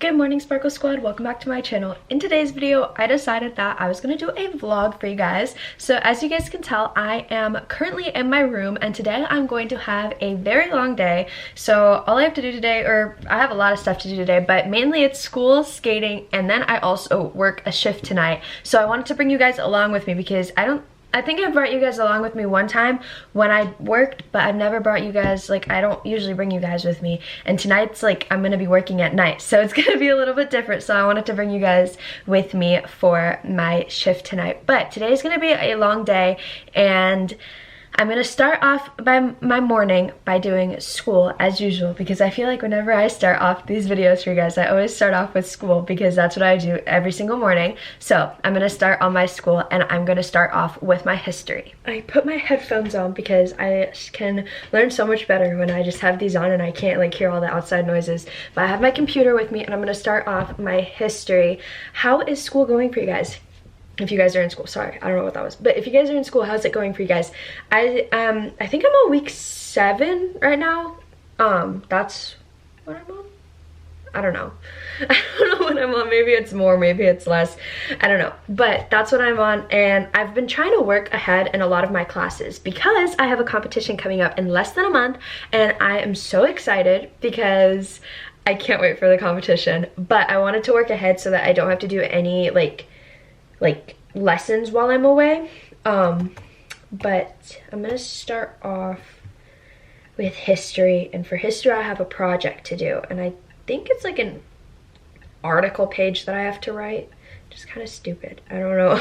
Good morning, Sparkle Squad. Welcome back to my channel. In today's video, I decided that I was going to do a vlog for you guys. So as you guys can tell, I am currently in my room and today I'm going to have a very long day. So all I have to do today, or I have a lot of stuff to do today, but mainly it's school, skating, and then I also work a shift tonight. So I wanted to bring you guys along with me because I think I brought you guys along with me one time when I worked, but I've never brought you guys, like, I don't usually bring you guys with me. And tonight's, like, I'm gonna be working at night, so it's gonna be a little bit different. So I wanted to bring you guys with me for my shift tonight. But today's gonna be a long day, and I'm gonna start off by my morning by doing school as usual, because I feel like whenever I start off these videos for you guys, I always start off with school because that's what I do every single morning. So I'm gonna start on my school and I'm gonna start off with my history. I put my headphones on because I can learn so much better when I just have these on and I can't like hear all the outside noises. But I have my computer with me and I'm gonna start off my history. How is school going for you guys? If you guys are in school, sorry, I don't know what that was. But if you guys are in school, how's it going for you guys? I think I'm on week 7 right now. That's what I'm on? I don't know. I don't know what I'm on. Maybe it's more, maybe it's less. I don't know. But that's what I'm on. And I've been trying to work ahead in a lot of my classes because I have a competition coming up in less than a month. And I am so excited because I can't wait for the competition. But I wanted to work ahead so that I don't have to do any like lessons while I'm away. But I'm gonna start off with history, and for history I have a project to do, and I think it's like an article page that I have to write. Just kind of stupid, I don't know.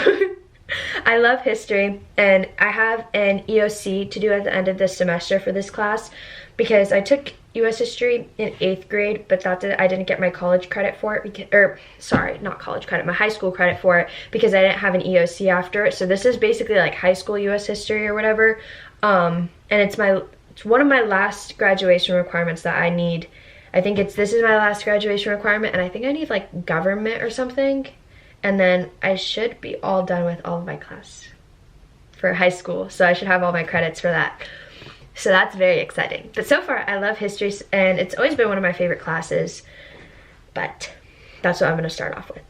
I love history, and I have an EOC to do at the end of this semester for this class because I took US history in 8th grade, but I didn't get my college credit for it because, or sorry, not college credit, my high school credit for it because I didn't have an EOC after it. So this is basically like high school US history or whatever. And it's one of my last graduation requirements that I need. I think this is my last graduation requirement, and I think I need like government or something. And then I should be all done with all of my class for high school. So I should have all my credits for that. So that's very exciting. But so far, I love history, and it's always been one of my favorite classes. But that's what I'm gonna start off with.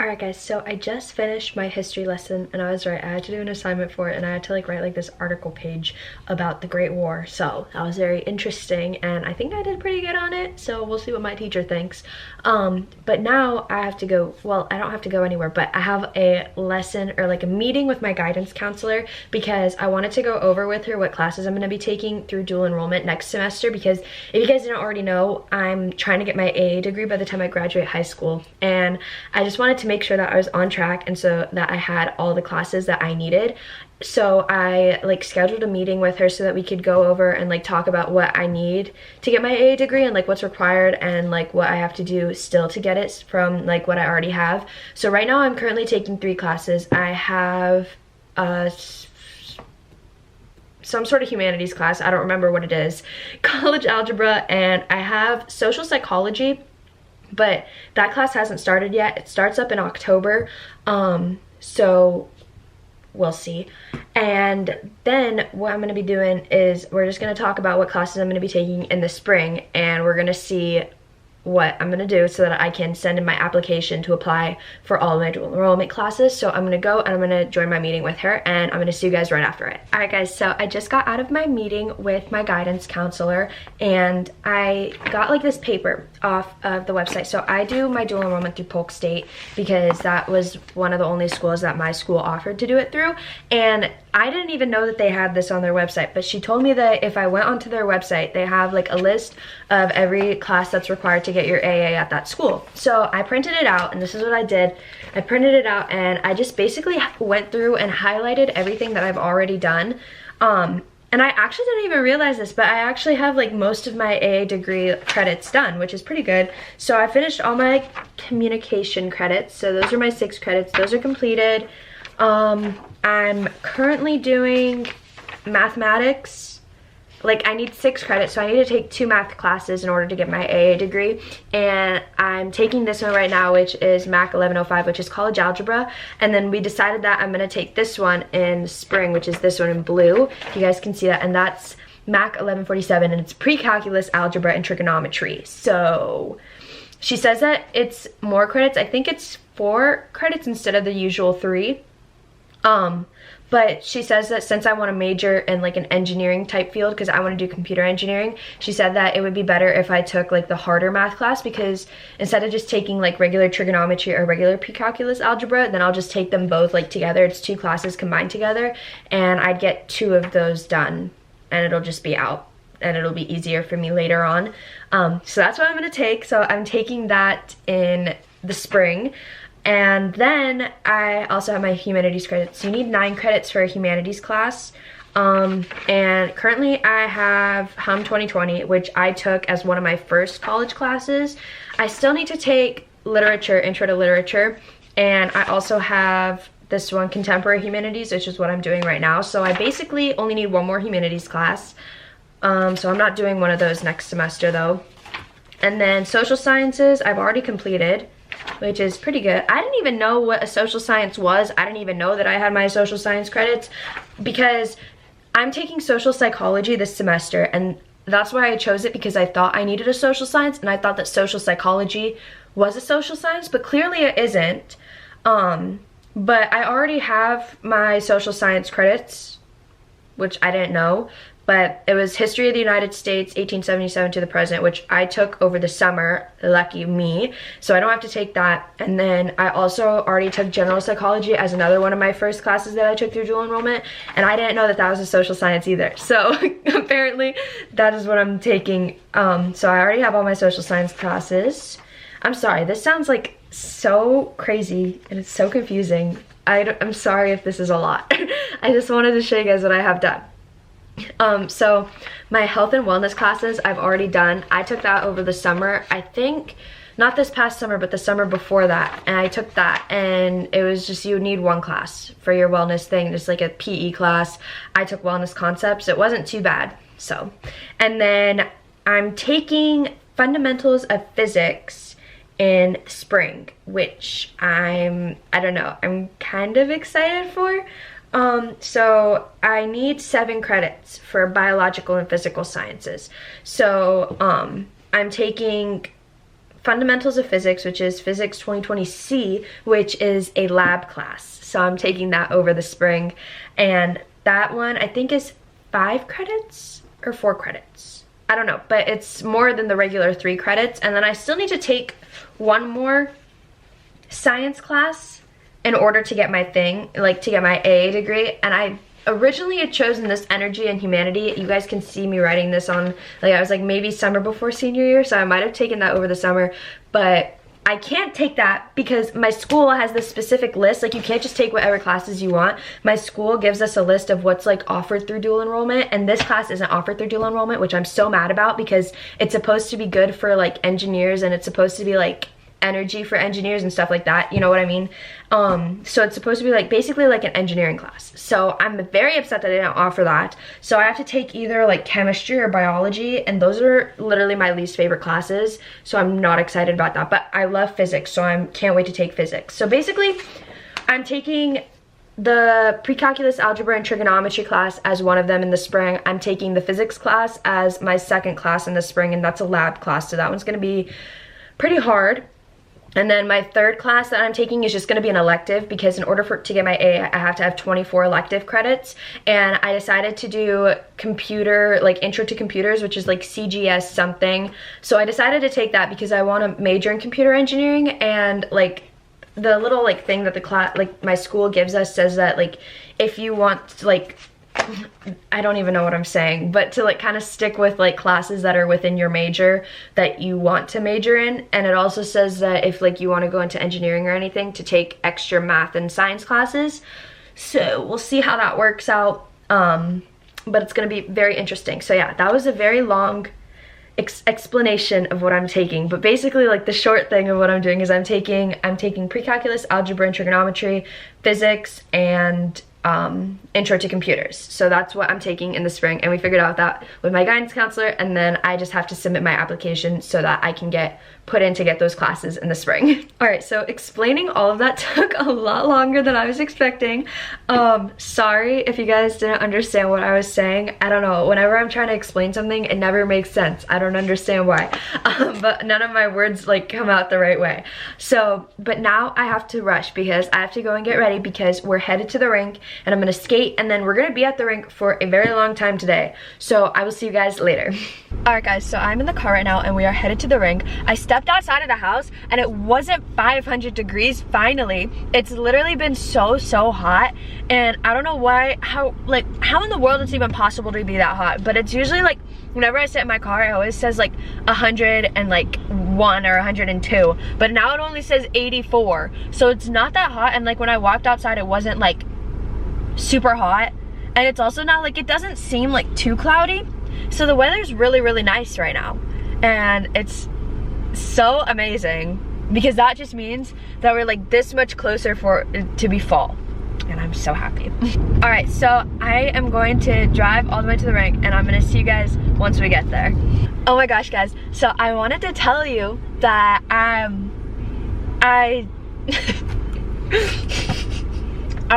Alright guys, so I just finished my history lesson, and I was right, I had to do an assignment for it, and I had to like write like this article page about the Great War. So that was very interesting, and I think I did pretty good on it, so we'll see what my teacher thinks. But now I have to go, well, I don't have to go anywhere, but I have a lesson or like a meeting with my guidance counselor because I wanted to go over with her what classes I'm going to be taking through dual enrollment next semester, because if you guys didn't already know, I'm trying to get my AA degree by the time I graduate high school, and I just wanted to make sure that I was on track and so that I had all the classes that I needed. So I like scheduled a meeting with her so that we could go over and like talk about what I need to get my AA degree and like what's required and like what I have to do still to get it from like what I already have. So right now I'm currently taking 3 classes. I have some sort of humanities class, I don't remember what it is, college algebra, and I have social psychology, but that class hasn't started yet. It starts up in October, so we'll see. And then what I'm going to be doing is we're just going to talk about what classes I'm going to be taking in the spring, and we're going to see what I'm going to do so that I can send in my application to apply for all of my dual enrollment classes. So I'm going to go and I'm going to join my meeting with her, and I'm going to see you guys right after it. Alright guys, so I just got out of my meeting with my guidance counselor, and I got like this paper off of the website. So I do my dual enrollment through Polk State because that was one of the only schools that my school offered to do it through, and I didn't even know that they had this on their website, but she told me that if I went onto their website, they have like a list of every class that's required to get your AA at that school. So I printed it out, and this is what I did. I printed it out, and I just basically went through and highlighted everything that I've already done. And I actually didn't even realize this, but I actually have like most of my AA degree credits done, which is pretty good. So I finished all my communication credits. So those are my 6 credits. Those are completed. I'm currently doing mathematics, like I need 6 credits, so I need to take 2 math classes in order to get my AA degree, and I'm taking this one right now, which is Mac 1105, which is college algebra. And then we decided that I'm going to take this one in spring, which is this one in blue. You guys can see that, and that's Mac 1147, and it's pre-calculus, algebra, and trigonometry. So she says that it's more credits. I think it's 4 credits instead of the usual 3. But she says that since I want to major in like an engineering type field, because I want to do computer engineering, she said that it would be better if I took like the harder math class, because instead of just taking like regular trigonometry or regular pre-calculus algebra, then I'll just take them both like together. It's 2 classes combined together, and I'd get 2 of those done, and it'll just be out, and it'll be easier for me later on. So that's what I'm going to take. So I'm taking that in the spring. And then I also have my humanities credits. You need 9 credits for a humanities class. And currently I have Hum 2020, which I took as one of my first college classes. I still need to take literature, intro to literature. And I also have this one, contemporary humanities, which is what I'm doing right now. So I basically only need 1 more humanities class. So I'm not doing one of those next semester though. And then social sciences, I've already completed, which is pretty good. I didn't even know what a social science was. I didn't even know that I had my social science credits, because I'm taking social psychology this semester, and that's why I chose it, because I thought I needed a social science, and I thought that social psychology was a social science, but clearly it isn't. But I already have my social science credits, which I didn't know. But it was History of the United States, 1877 to the present, which I took over the summer, lucky me, so I don't have to take that. And then I also already took General Psychology as another one of my first classes that I took through dual enrollment, and I didn't know that that was a social science either. So apparently that is what I'm taking. So I already have all my social science classes. I'm sorry, this sounds like so crazy, and it's so confusing. I'm sorry if this is a lot. I just wanted to show you guys what I have done. So my health and wellness classes I've already done. I took that over the summer. I think not this past summer, but the summer before that, and I took that, and it was just, you need 1 class for your wellness thing, just like a PE class. I took wellness concepts. It wasn't too bad. So, and then I'm taking fundamentals of physics in spring, which I don't know, I'm kind of excited for. So I need 7 credits for biological and physical sciences. So, I'm taking fundamentals of physics, which is physics 2020C, which is a lab class. So I'm taking that over the spring, and that one I think is 5 credits or 4 credits. I don't know, but it's more than the regular 3 credits. And then I still need to take 1 more science class in order to get my thing, like to get my AA degree. And I originally had chosen this energy and humanity. You guys can see me writing this on, like I was like maybe summer before senior year, so I might have taken that over the summer, but I can't take that because my school has this specific list. Like, you can't just take whatever classes you want. My school gives us a list of what's like offered through dual enrollment, and this class isn't offered through dual enrollment, which I'm so mad about, because it's supposed to be good for like engineers, and it's supposed to be like energy for engineers and stuff like that, you know what I mean? So it's supposed to be like basically like an engineering class. So I'm very upset that they didn't offer that. So I have to take either like chemistry or biology, and those are literally my least favorite classes. So I'm not excited about that, but I love physics, so I can't wait to take physics. So basically I'm taking the pre-calculus algebra and trigonometry class as one of them in the spring. I'm taking the physics class as my second class in the spring, and that's a lab class, so that one's gonna be pretty hard. And then my third class that I'm taking is just going to be an elective, because in order to get my A, I have to have 24 elective credits. And I decided to do computer, like intro to computers, which is like CGS something. So I decided to take that because I want to major in computer engineering, and like the little like thing that the class, like my school gives us, says that like if you want to, like, I don't even know what I'm saying, but to like kind of stick with like classes that are within your major that you want to major in. And it also says that if like you want to go into engineering or anything, to take extra math and science classes. So we'll see how that works out, but it's going to be very interesting. So yeah, that was a very long explanation of what I'm taking, but basically like the short thing of what I'm doing is I'm taking pre-calculus, algebra and trigonometry, physics, and intro to computers. So that's what I'm taking in the spring, and we figured out that with my guidance counselor, and then I just have to submit my application so that I can get put in to get those classes in the spring. All right, so explaining all of that took a lot longer than I was expecting. Sorry if you guys didn't understand what I was saying. I don't know, whenever I'm trying to explain something, it never makes sense. I don't understand why, but none of my words like come out the right way. So, but now I have to rush because I have to go and get ready because we're headed to the rink and I'm gonna skate, and then we're gonna be at the rink for a very long time today. So I will see you guys later. All right guys, so I'm in the car right now and we are headed to the rink. I stepped outside of the house and it wasn't 500 degrees finally. It's literally been so hot, and I don't know why, how in the world it's even possible to be that hot, but it's usually like, whenever I sit in my car, it always says like 101 or 102, but now it only says 84. So it's not that hot, and like when I walked outside, it wasn't like super hot, and it's also not like, it doesn't seem like too cloudy. So the weather's really nice right now, and it's so amazing because that just means that we're like this much closer for it to be fall, and I'm so happy. All right, so I am going to drive all the way to the rink, and I'm gonna see you guys once we get there. Oh my gosh guys, so I wanted to tell you that I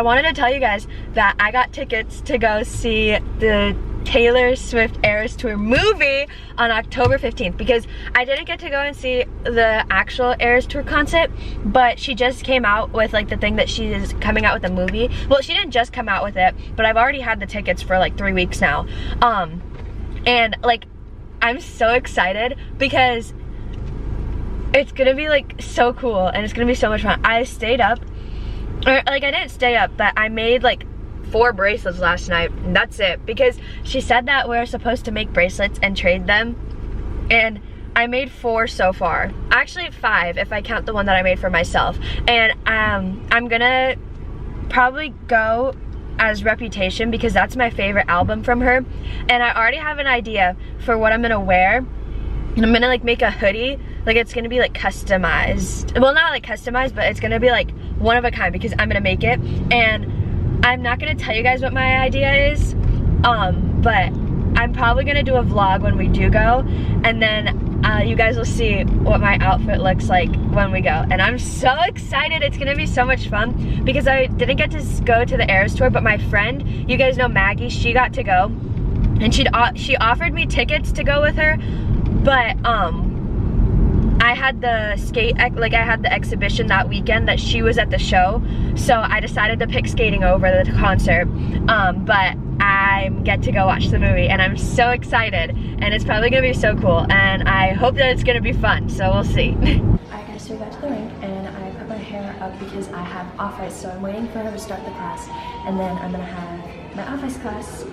wanted to tell you guys that I got tickets to go see the Taylor Swift Eras Tour movie on October 15th, because I didn't get to go and see the actual Eras Tour concert, but she just came out with like the thing that she is coming out with a movie. Well, she didn't just come out with it, but I've already had the tickets for like 3 weeks now. And like, I'm so excited because it's gonna be like so cool and it's gonna be so much fun. I stayed up, or like I didn't stay up, but I made like 4 bracelets last night, and that's it, because she said that we're supposed to make bracelets and trade them, and I made 4 so far. Actually 5 if I count the one that I made for myself. And I'm gonna probably go as Reputation because that's my favorite album from her, and I already have an idea for what I'm gonna wear. And I'm gonna like make a hoodie, like it's gonna be like customized, well not like customized, but it's gonna be like one of a kind because I'm gonna make it. And I'm not gonna tell you guys what my idea is, but I'm probably gonna do a vlog when we do go, and then you guys will see what my outfit looks like when we go. And I'm so excited, it's gonna be so much fun because I didn't get to go to the Eras Tour, but my friend, you guys know Maggie, she got to go, and she offered me tickets to go with her, but I had the I had the exhibition that weekend that she was at the show, so I decided to pick skating over the concert. But I get to go watch the movie, and I'm so excited, and it's probably gonna be so cool, and I hope that it's gonna be fun, so we'll see. Alright guys, so we got to the rink, and I put my hair up because I have off-ice, so I'm waiting for her to start the class, and then I'm gonna have my off-ice class.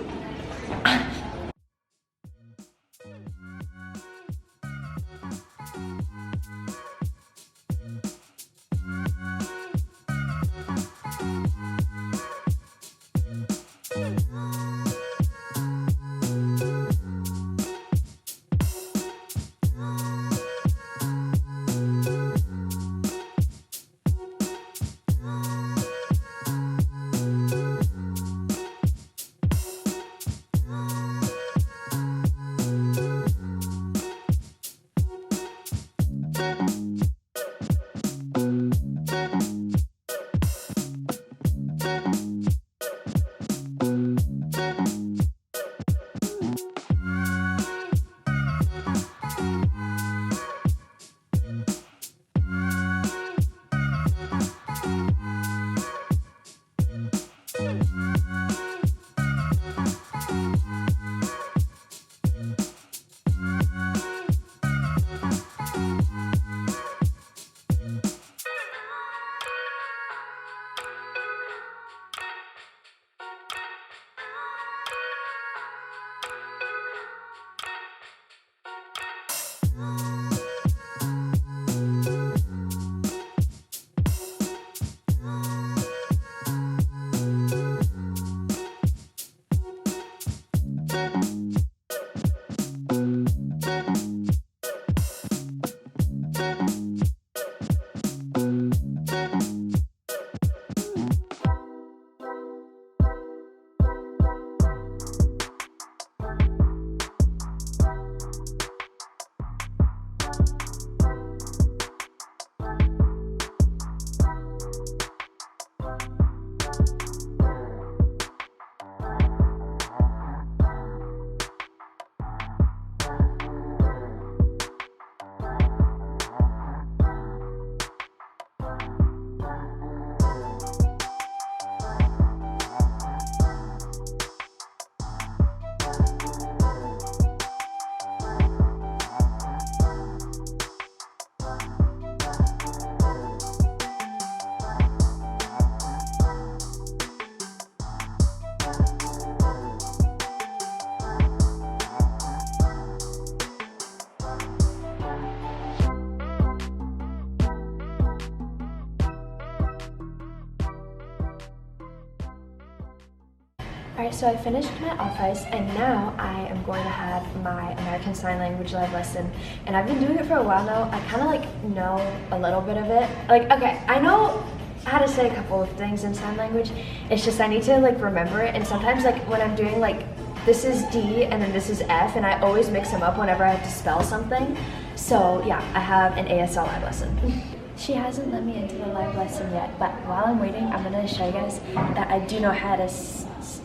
Alright, so I finished my office and now I am going to have my American Sign Language live lesson. And I've been doing it for a while now. I kind of like know a little bit of it. Like, okay, I know how to say a couple of things in sign language. It's just I need to like remember it. And sometimes like when I'm doing like, this is D and then this is F, and I always mix them up whenever I have to spell something. So yeah, I have an ASL live lesson. She hasn't let me into the live lesson yet, but while I'm waiting, I'm gonna show you guys that I do know how to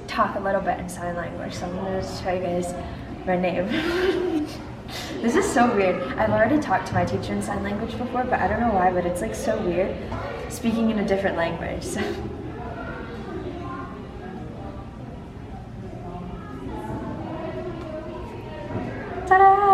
talk a little bit in sign language. So I'm gonna show you guys my name. This is so weird. I've already talked to my teacher in sign language before, but I don't know why, but it's like so weird speaking in a different language. So. Ta-da!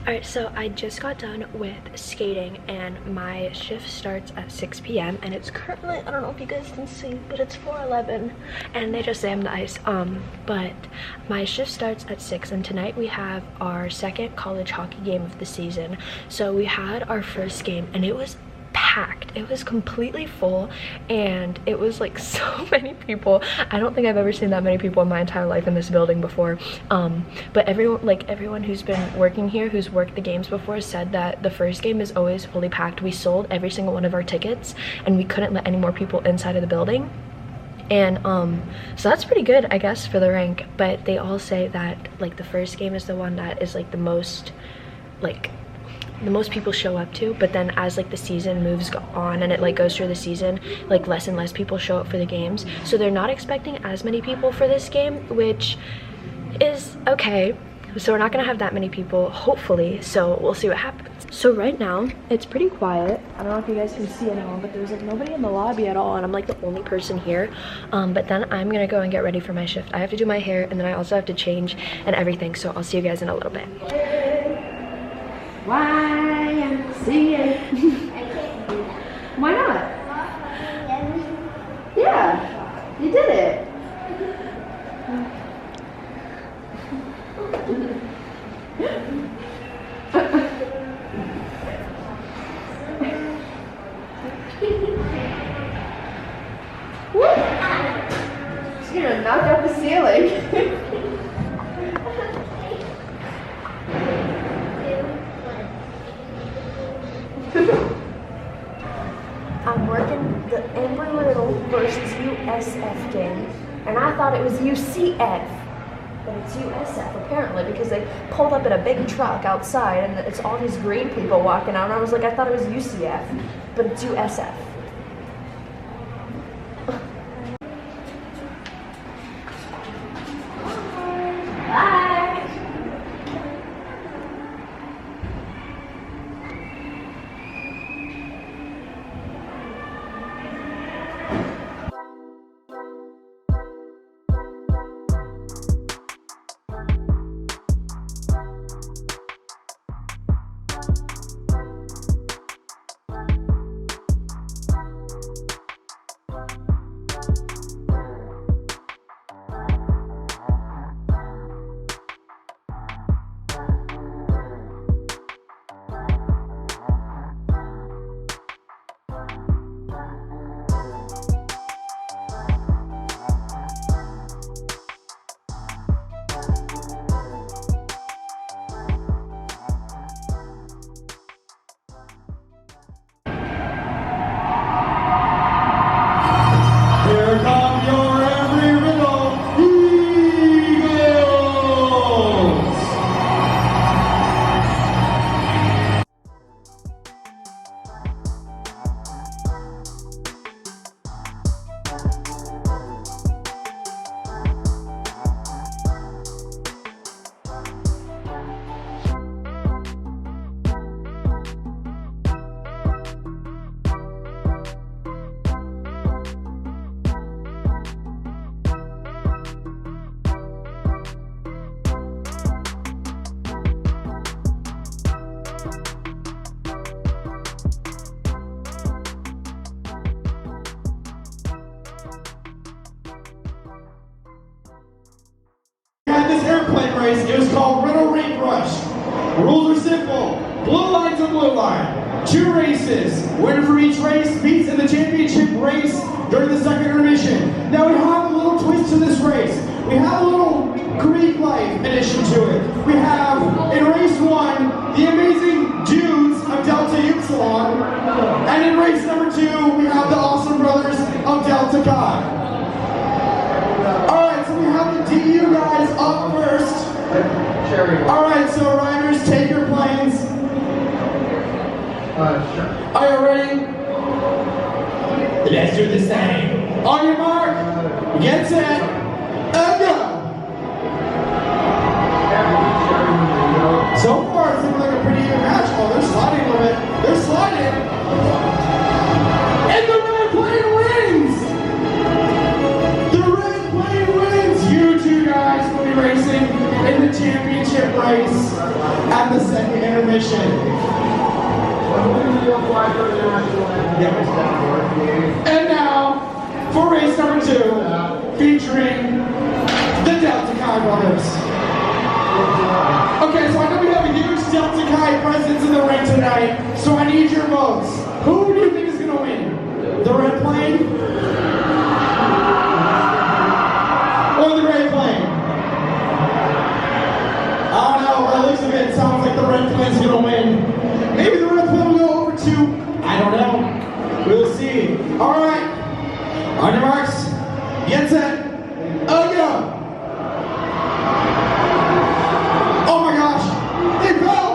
Alright, so I just got done with skating and my shift starts at 6 p.m. and it's currently, I don't know if you guys can see, but it's 4:11 and they just slammed the ice. But my shift starts at 6 and tonight we have our second college hockey game of the season. So we had our first game and it was packed. It was completely full and it was like so many people. I don't think I've ever seen that many people in my entire life in this building before. But everyone who's been working here, who's worked the games before, said that the first game is always fully packed. We sold every single one of our tickets and we couldn't let any more people inside of the building. And so that's pretty good, I guess, for the rink. But they all say that like the first game is the one that is like the most people show up to, but then as like the season moves on and it like goes through the season, like less and less people show up for the games. So they're not expecting as many people for this game, which is okay. So we're not gonna have that many people, hopefully, so we'll see what happens. So right now it's pretty quiet. I don't know if you guys can see anyone, but there's like nobody in the lobby at all and I'm like the only person here. But then I'm gonna go and get ready for my shift. I have to do my hair and then I also have to change and everything, so I'll see you guys in a little bit. YMCA. I can't do that. Why not? Yeah, you did it. She's gonna knock out the ceiling. I'm working the Embry Little versus USF game, and I thought it was UCF, but it's USF apparently because they pulled up in a big truck outside and it's all these green people walking out, and I was like, I thought it was UCF, but it's USF. It was called Rink Rush. The rules are simple. Blue line to blue line. 2 races. Winner for each race meets in the championship race during the second intermission. Now we have a little twist to this race. We have a little Greek life addition to it. We have, in race 1, the amazing dudes of Delta Upsilon. And in race number 2, we have the awesome brothers of Delta Chi. Alright, so we have the DU guys up first. Alright, so riders, take your planes. Sure. Are you ready? Let's do the same. On your mark, get set, and go. So far, it's looking like a pretty good match. Oh, they're sliding a little bit. They're sliding. And the red plane wins! The red plane wins! You two guys will be racing in the championship race at the second intermission. And now, for race number 2, featuring the Delta Chi brothers. Okay, so I know we have a huge Delta Chi presence in the ring tonight, so I need your votes. Who do you think is going to win? The red plane? Or the gray plane? I don't know, by the looks of it, it sounds like the red plane's going to win. Maybe the red plane will go over to, I don't know. We'll see. Alright. On your marks. Get set. Go. Oh my gosh. They fell.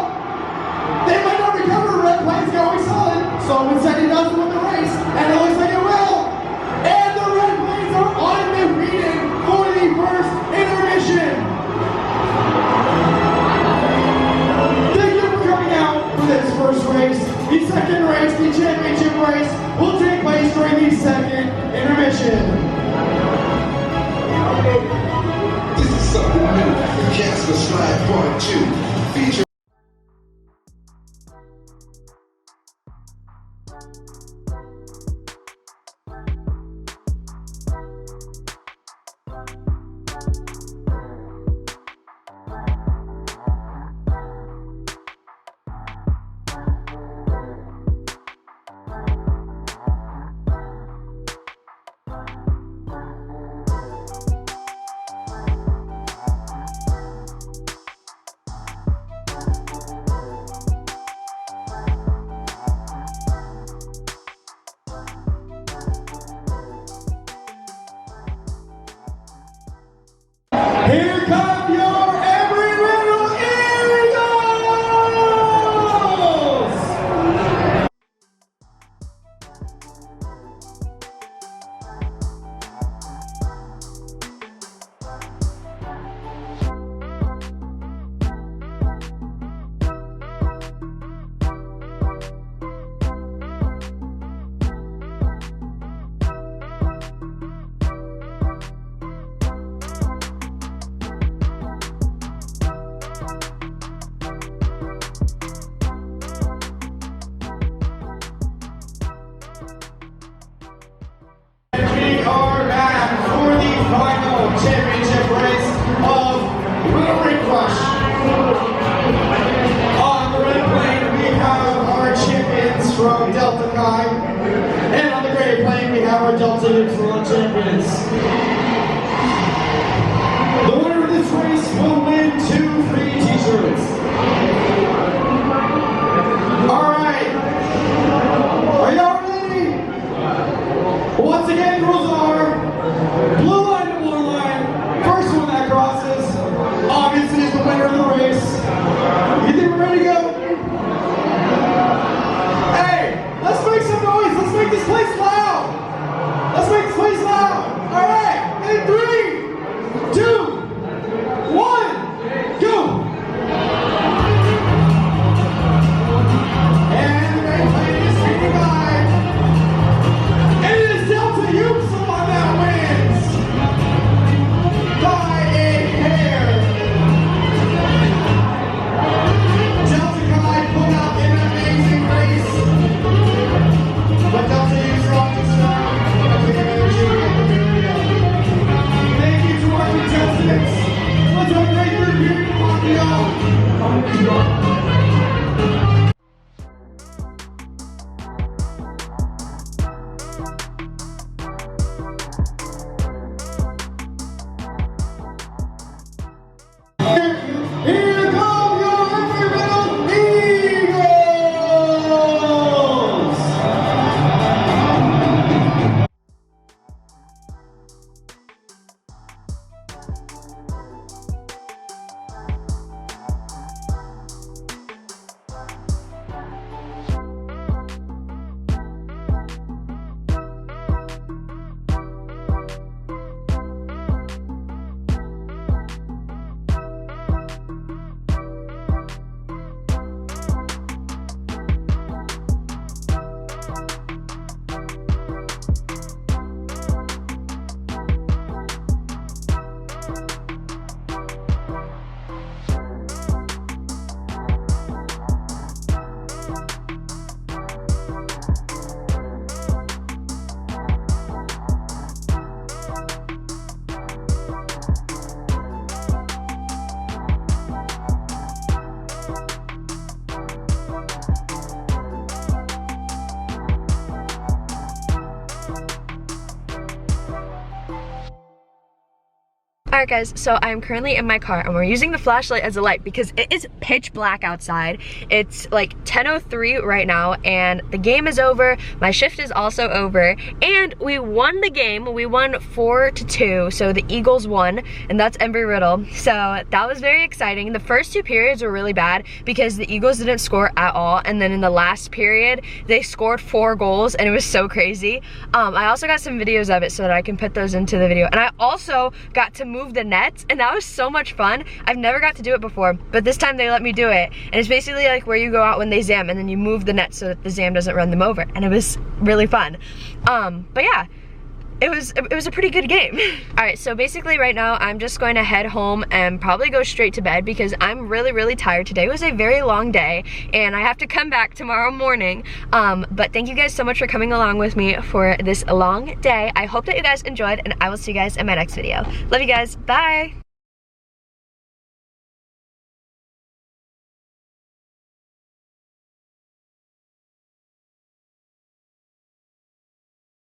They might not recover. Red plane's going solid. Someone said he doesn't win the race. And it looks like it will. And the red planes are undefeated for the first intermission. Thank you for coming out for this first race. The second race, the championship race, will take place during the second intermission. This is something new. Casper Slide Part 2. Feature. Here come your every little Eagles! We are back for the final championship race of Rink Rush. On the red plane, we have our champions from Delta Chi, and on the gray plane, we have our Delta Upsilon champions. The winner of this race will win 2 free t-shirts. Alright, are y'all ready? Once again, the rules are blue line to blue line. First one that crosses, obviously, is the winner of the race. You think we're ready to go? Hey, let's make some noise. Let's make this place loud. Let's make this place loud. All right. Here come your Embry-Riddle Eagles! Alright guys, so I'm currently in my car and we're using the flashlight as a light because it is pitch black outside. It's like 10:03 right now and the game is over, my shift is also over, and we won the game. We won 4-2, so the Eagles won, and that's Embry-Riddle. So that was very exciting. The first 2 periods were really bad because the Eagles didn't score at all, and then in the last period, they scored 4 goals and it was so crazy. I also got some videos of it so that I can put those into the video, and I also got to move the nets, and that was so much fun. I've never got to do it before, but this time they let me do it, and it's basically like where you go out when they zam and then you move the net so that the zam doesn't run them over, and it was really fun. But yeah, it was a pretty good game. All right, so basically right now I'm just going to head home and probably go straight to bed because I'm really tired. Today was a very long day and I have to come back tomorrow morning. But thank you guys so much for coming along with me for this long day. I hope that you guys enjoyed, and I will see you guys in my next video. Love you guys, bye.